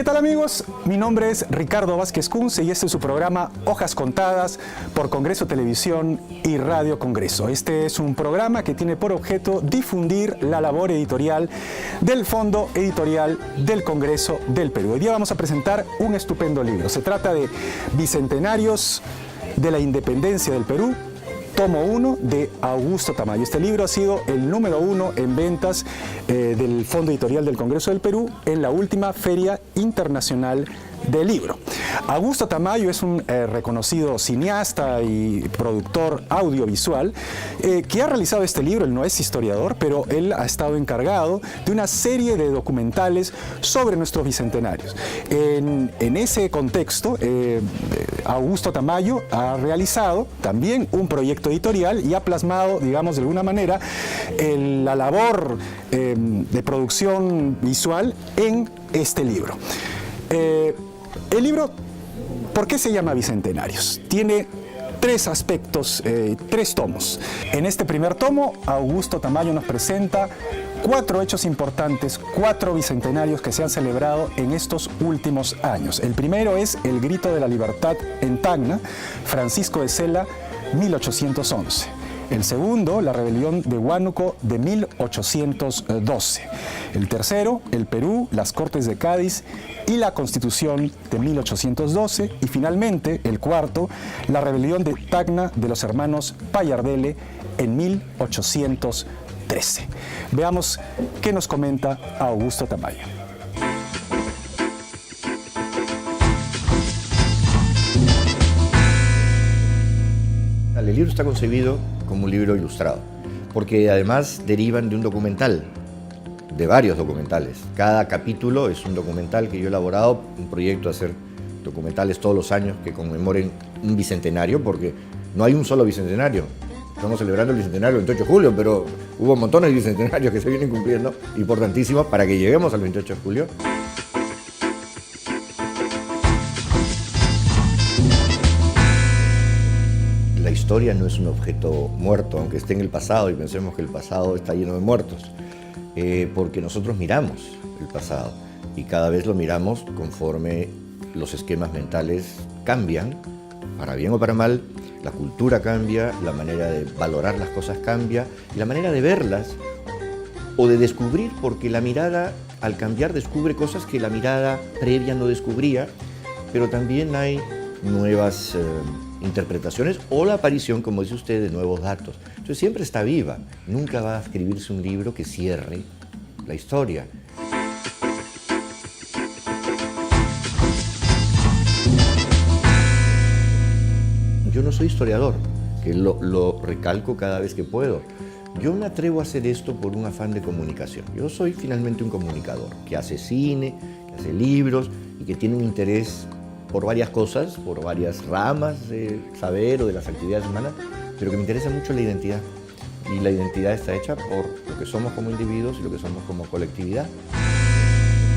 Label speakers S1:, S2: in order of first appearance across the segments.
S1: ¿Qué tal, amigos? Mi nombre es Ricardo Vázquez Kunze y este es su programa Hojas Contadas por Congreso Televisión y Radio Congreso. Este es un programa que tiene por objeto difundir la labor editorial del Fondo Editorial del Congreso del Perú. Hoy día vamos a presentar un estupendo libro. Se trata de Bicentenarios de la Independencia del Perú, tomo 1 de Augusto Tamayo. Este libro ha sido el número 1 en ventas del Fondo Editorial del Congreso del Perú en la última Feria Internacional del Libro. Augusto Tamayo es un reconocido cineasta y productor audiovisual que ha realizado este libro. Él no es historiador, pero él ha estado encargado de una serie de documentales sobre nuestros bicentenarios. En ese contexto, Augusto Tamayo ha realizado también un proyecto editorial y ha plasmado, digamos, de alguna manera, la labor de producción visual en este libro. El libro, ¿por qué se llama Bicentenarios? Tiene tres aspectos, tres tomos. En este primer tomo, Augusto Tamayo nos presenta 4 hechos importantes, 4 bicentenarios que se han celebrado en estos últimos años. El primero es el Grito de la Libertad en Tacna, Francisco de Sela, 1811. El segundo, la rebelión de Huánuco de 1812. El tercero, el Perú, las Cortes de Cádiz y la Constitución de 1812. Y finalmente, el cuarto, la rebelión de Tacna de los hermanos Payardele en 1813. Veamos qué nos comenta Augusto Tamayo.
S2: El libro está concebido como un libro ilustrado, porque además derivan de un documental, de varios documentales. Cada capítulo es un documental que yo he elaborado, un proyecto de hacer documentales todos los años que conmemoren un bicentenario, porque no hay un solo bicentenario. Estamos celebrando el bicentenario del 28 de julio, pero hubo montones de bicentenarios que se vienen cumpliendo, importantísimos para que lleguemos al 28 de julio. La historia no es un objeto muerto, aunque esté en el pasado y pensemos que el pasado está lleno de muertos, porque nosotros miramos el pasado y cada vez lo miramos conforme los esquemas mentales cambian, para bien o para mal. La cultura cambia, la manera de valorar las cosas cambia y la manera de verlas o de descubrir, porque la mirada al cambiar descubre cosas que la mirada previa no descubría, pero también hay nuevas interpretaciones o la aparición, como dice usted, de nuevos datos. Entonces siempre está viva, nunca va a escribirse un libro que cierre la historia. Yo no soy historiador, que lo recalco cada vez que puedo. Yo me atrevo a hacer esto por un afán de comunicación. Yo soy finalmente un comunicador que hace cine, que hace libros y que tiene un interés por varias cosas, por varias ramas del saber o de las actividades humanas, pero que me interesa mucho la identidad. Y la identidad está hecha por lo que somos como individuos y lo que somos como colectividad.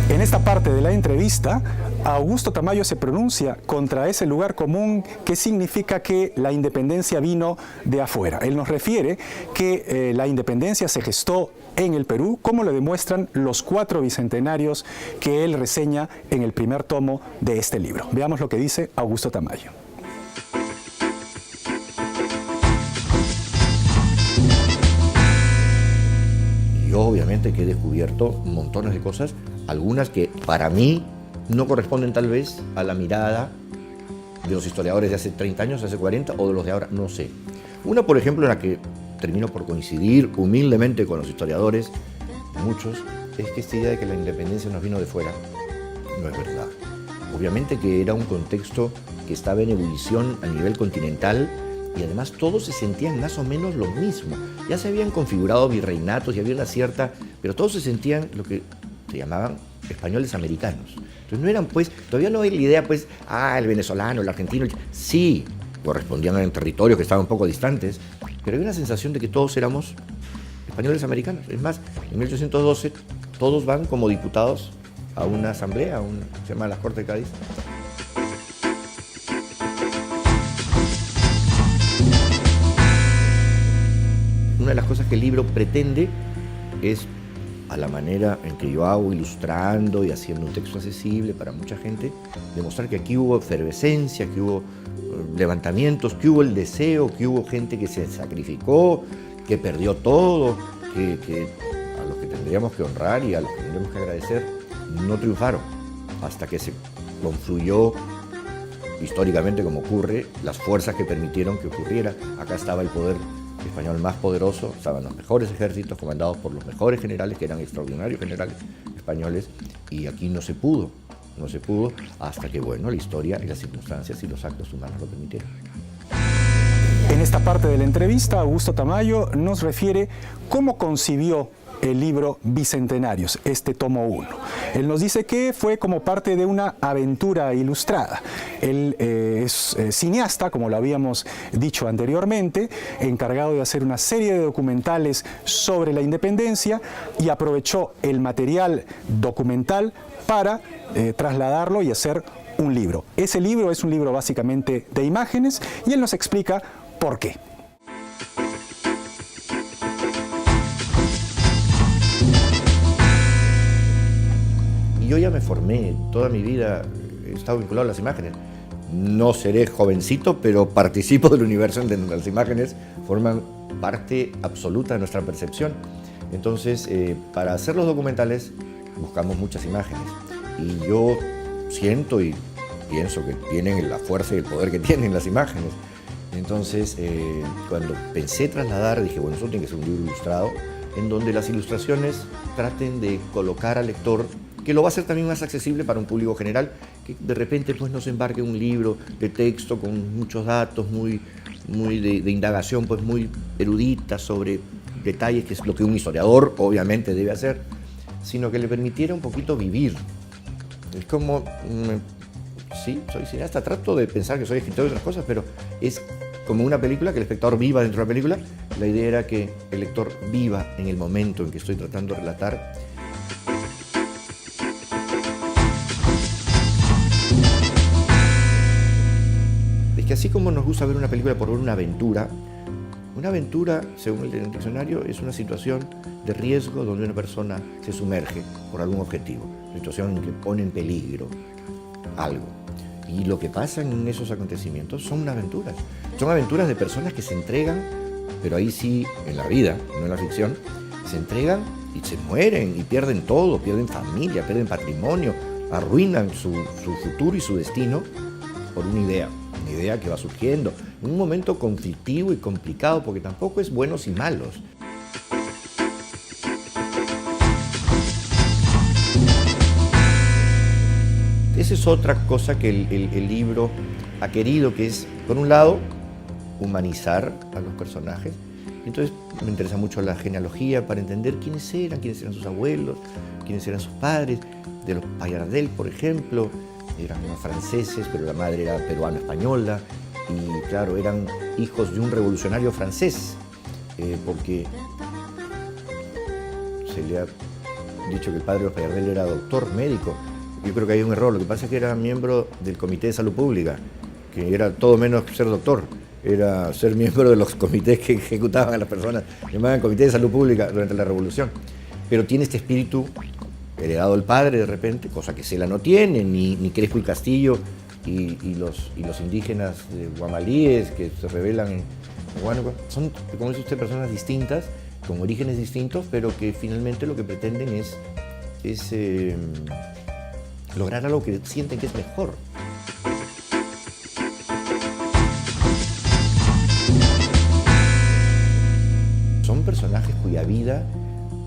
S1: En esta parte de la entrevista, Augusto Tamayo se pronuncia contra ese lugar común que significa que la independencia vino de afuera. Él nos refiere que la independencia se gestó en el Perú, como lo demuestran los 4 bicentenarios que él reseña en el primer tomo de este libro. Veamos lo que dice Augusto Tamayo.
S2: Yo obviamente que he descubierto montones de cosas, algunas que para mí no corresponden tal vez a la mirada de los historiadores de hace 30 años, hace 40 o de los de ahora, no sé. Una, por ejemplo, en la que termino por coincidir humildemente con los historiadores, muchos, es que esta idea de que la independencia nos vino de fuera no es verdad. Obviamente que era un contexto que estaba en ebullición a nivel continental y además todos se sentían más o menos lo mismo. Ya se habían configurado virreinatos y había una cierta, pero todos se sentían lo que se llamaban españoles americanos. Entonces no eran pues, todavía no hay la idea pues, el venezolano, el argentino, sí, correspondían a territorios que estaban un poco distantes, pero había una sensación de que todos éramos españoles americanos. Es más, en 1812 todos van como diputados a una asamblea, se llama las Cortes de Cádiz. Una de las cosas que el libro pretende es a la manera en que yo hago, ilustrando y haciendo un texto accesible para mucha gente, demostrar que aquí hubo efervescencia, que hubo levantamientos, que hubo el deseo, que hubo gente que se sacrificó, que perdió todo, que a los que tendríamos que honrar y a los que tendríamos que agradecer no triunfaron, hasta que se confluyó históricamente, como ocurre, las fuerzas que permitieron que ocurriera. Acá estaba el poder español más poderoso, estaban los mejores ejércitos comandados por los mejores generales, que eran extraordinarios generales españoles, y aquí no se pudo hasta que, bueno, la historia y las circunstancias y los actos humanos lo permitieron.
S1: En esta parte de la entrevista, Augusto Tamayo nos refiere cómo concibió el libro Bicentenarios, este tomo 1. Él nos dice que fue como parte de una aventura ilustrada. Él es cineasta, como lo habíamos dicho anteriormente, encargado de hacer una serie de documentales sobre la independencia, y aprovechó el material documental para trasladarlo y hacer un libro. Ese libro es un libro básicamente de imágenes, y él nos explica por qué.
S2: Yo ya me formé, toda mi vida he estado vinculado a las imágenes. No seré jovencito, pero participo del universo en donde las imágenes forman parte absoluta de nuestra percepción. Entonces, para hacer los documentales buscamos muchas imágenes. Y yo siento y pienso que tienen la fuerza y el poder que tienen las imágenes. Entonces, cuando pensé trasladar, dije, bueno, eso tiene que ser un libro ilustrado, en donde las ilustraciones traten de colocar al lector, que lo va a hacer también más accesible para un público general, que de repente pues, no se embarque en un libro de texto con muchos datos, muy de indagación, pues muy erudita sobre detalles, que es lo que un historiador obviamente debe hacer, sino que le permitiera un poquito vivir. Es como, sí, soy cineasta, trato de pensar que soy escritor de otras cosas, pero es como una película, que el espectador viva dentro de la película. La idea era que el lector viva en el momento en que estoy tratando de relatar. Es que así como nos gusta ver una película por ver una aventura, según el diccionario, es una situación de riesgo donde una persona se sumerge por algún objetivo, una situación en que pone en peligro algo. Y lo que pasa en esos acontecimientos son aventuras de personas que se entregan, pero ahí sí, en la vida, no en la ficción, se entregan y se mueren y pierden todo, pierden familia, pierden patrimonio, arruinan su futuro y su destino por una idea que va surgiendo, en un momento conflictivo y complicado, porque tampoco es buenos y malos. Esa es otra cosa que el libro ha querido, que es, por un lado, humanizar a los personajes. Entonces me interesa mucho la genealogía para entender quiénes eran sus abuelos, quiénes eran sus padres. De los Payardel, por ejemplo, eran franceses, pero la madre era peruano-española, y claro, eran hijos de un revolucionario francés, porque se le ha dicho que el padre de los Payardel era doctor, médico. Yo creo que hay un error. Lo que pasa es que era miembro del Comité de Salud Pública, que era todo menos ser doctor, era ser miembro de los comités que ejecutaban a las personas, llamaban Comité de Salud Pública durante la Revolución. Pero tiene este espíritu heredado del padre de repente, cosa que Cela no tiene, ni Crespo y Castillo y los indígenas guamalíes que se rebelan en Huánuco. Son, como dice usted, personas distintas, con orígenes distintos, pero que finalmente lo que pretenden es lograr algo que sienten que es mejor. Son personajes cuya vida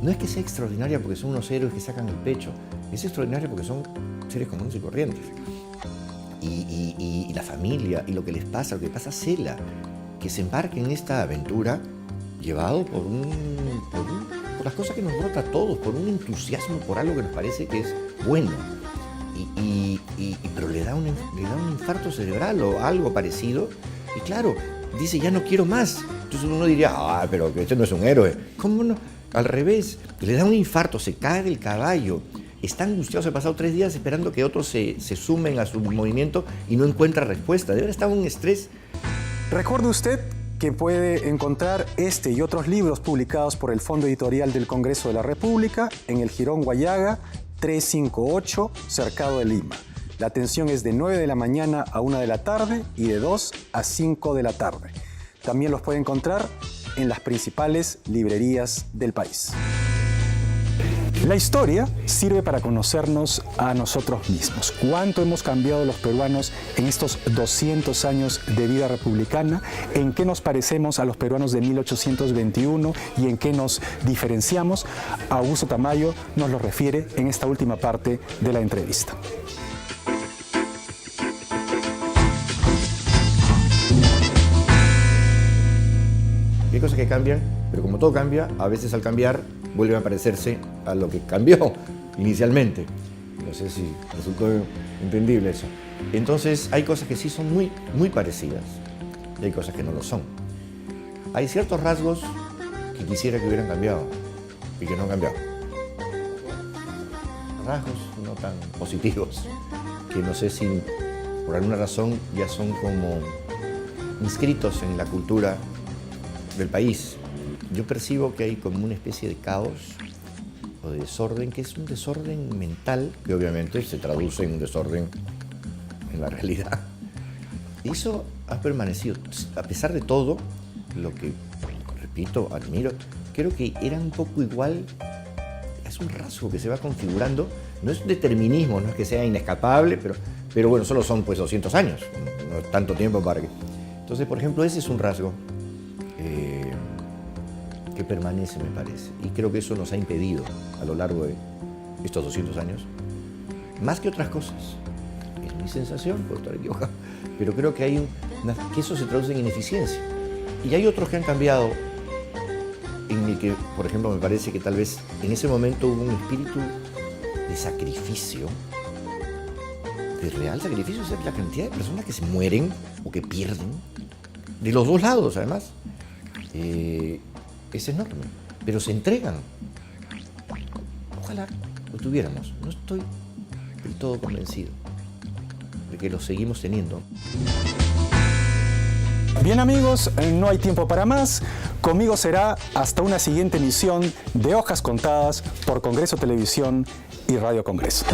S2: no es que sea extraordinaria porque son unos héroes que sacan el pecho, es extraordinaria porque son seres comunes y corrientes. Y la familia, y lo que les pasa, lo que pasa a Cela, que se embarque en esta aventura llevado por las cosas que nos brota a todos, por un entusiasmo, por algo que nos parece que es bueno. Pero le da un infarto cerebral o algo parecido, y claro, dice, ya no quiero más. Entonces uno diría, pero que este no es un héroe. ¿Cómo no? Al revés, le da un infarto, se cae del caballo, está angustiado, se ha pasado 3 días esperando que otros se sumen a su movimiento y no encuentra respuesta. Debe estar en un estrés.
S1: ¿Recuerda usted que puede encontrar este y otros libros publicados por el Fondo Editorial del Congreso de la República en el Jirón Guayaga 358, Cercado de Lima. La atención es de 9 de la mañana a 1 de la tarde y de 2 a 5 de la tarde. También los puede encontrar en las principales librerías del país. La historia sirve para conocernos a nosotros mismos. ¿Cuánto hemos cambiado los peruanos en estos 200 años de vida republicana? ¿En qué nos parecemos a los peruanos de 1821 y en qué nos diferenciamos? Augusto Tamayo nos lo refiere en esta última parte de la entrevista.
S2: Hay cosas que cambian, pero como todo cambia, a veces al cambiar vuelve a parecerse a lo que cambió inicialmente. No sé si resultó entendible eso. Entonces hay cosas que sí son muy parecidas y hay cosas que no lo son. Hay ciertos rasgos que quisiera que hubieran cambiado y que no han cambiado. Rasgos no tan positivos, que no sé si por alguna razón ya son como inscritos en la cultura del país. Yo percibo que hay como una especie de caos o de desorden, que es un desorden mental, que obviamente se traduce en un desorden en la realidad. Y eso ha permanecido. A pesar de todo, lo que, repito, admiro, creo que era un poco igual, es un rasgo que se va configurando, no es un determinismo, no es que sea inescapable, pero bueno, solo son pues 200 años, no es tanto tiempo para que... Entonces, por ejemplo, ese es un rasgo que permanece, me parece. Y creo que eso nos ha impedido a lo largo de estos 200 años, más que otras cosas. Es mi sensación, puedo estar equivocado, pero creo que que eso se traduce en ineficiencia. Y hay otros que han cambiado, en el que, por ejemplo, me parece que tal vez en ese momento hubo un espíritu de sacrificio, de real sacrificio, o sea, la cantidad de personas que se mueren o que pierden, de los dos lados, además. Es enorme, pero se entregan. Ojalá lo tuviéramos. No estoy del todo convencido de que lo seguimos teniendo.
S1: Bien amigos, no hay tiempo para más. Conmigo será hasta una siguiente emisión de Hojas Contadas por Congreso Televisión y Radio Congreso.